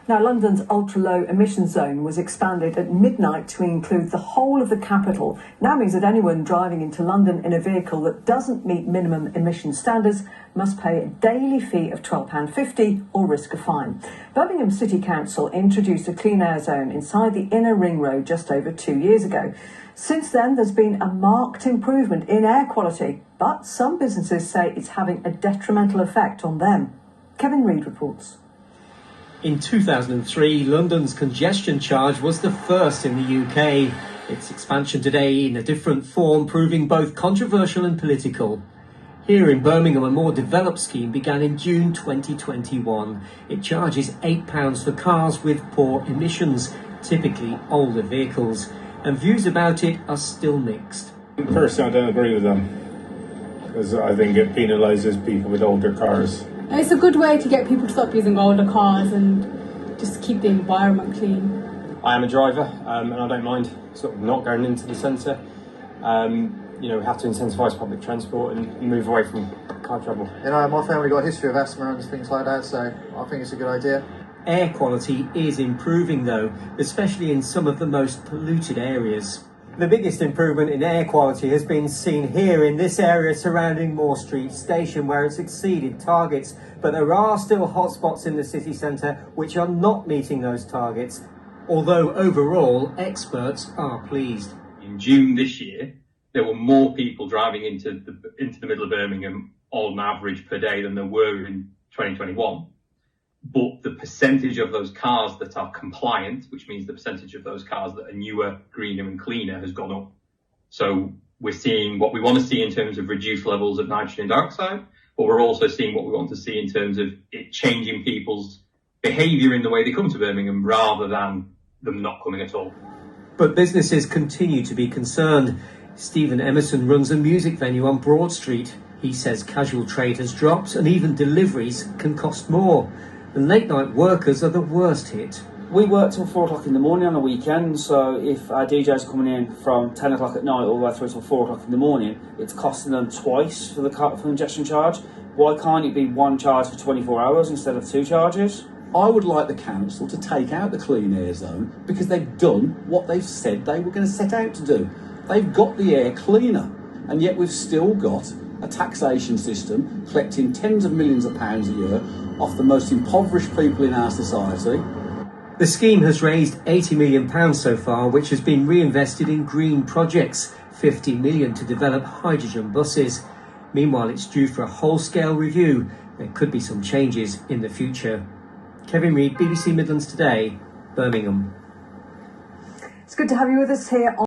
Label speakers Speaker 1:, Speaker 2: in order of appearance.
Speaker 1: Now, London's ultra-low emission zone was expanded at midnight to include the whole of the capital. Now means that anyone driving into London in a vehicle that doesn't meet minimum emission standards must pay a daily fee of £12.50 or risk a fine. Birmingham City Council introduced a clean air zone inside the inner ring road just over 2 years ago. Since then, there's been a marked improvement in air quality, but some businesses say it's having a detrimental effect on them. Kevin Reid reports.
Speaker 2: In 2003, London's congestion charge was the first in the UK. Its expansion today in a different form proving both controversial and political. Here in Birmingham, a more developed scheme began in June 2021. It charges £8 for cars with poor emissions, typically older vehicles, and views about it are still mixed.
Speaker 3: Personally, I don't agree with them, because I think it penalises people with older cars.
Speaker 4: It's a good way to get people to stop using older cars and just keep the environment clean.
Speaker 5: I am a driver and I don't mind sort of not going into the centre. We have to incentivise public transport and move away from car travel.
Speaker 6: My family got a history of asthma and things like that, so I think it's a good idea.
Speaker 2: Air quality is improving though, especially in some of the most polluted areas. The biggest improvement in air quality has been seen here in this area surrounding Moore Street Station, where it's exceeded targets. But there are still hotspots in the city centre which are not meeting those targets, although overall experts are pleased.
Speaker 7: In June this year, there were more people driving into the middle of Birmingham on average per day than there were in 2021. But the percentage of those cars that are compliant, which means the percentage of those cars that are newer, greener and cleaner, has gone up. So we're seeing what we want to see in terms of reduced levels of nitrogen dioxide, but we're also seeing what we want to see in terms of it changing people's behaviour in the way they come to Birmingham rather than them not coming at all.
Speaker 2: But businesses continue to be concerned. Stephen Emerson runs a music venue on Broad Street. He says casual trade has dropped and even deliveries can cost more. And late night workers are the worst hit.
Speaker 8: We work till 4 o'clock in the morning on the weekend, so if our DJ's coming in from 10 o'clock at night all the way through till 4 o'clock in the morning, it's costing them twice for the congestion charge. Why can't it be one charge for 24 hours instead of 2 charges?
Speaker 9: I would like the council to take out the clean air zone because they've done what they've said they were going to set out to do. They've got the air cleaner, and yet we've still got a taxation system collecting tens of millions of pounds a year off the most impoverished people in our society.
Speaker 2: The scheme has raised £80 million so far, which has been reinvested in green projects, £50 million to develop hydrogen buses. Meanwhile, it's due for a whole-scale review. There could be some changes in the future. Kevin Reid, BBC Midlands Today, Birmingham.
Speaker 1: It's good to have you with us here on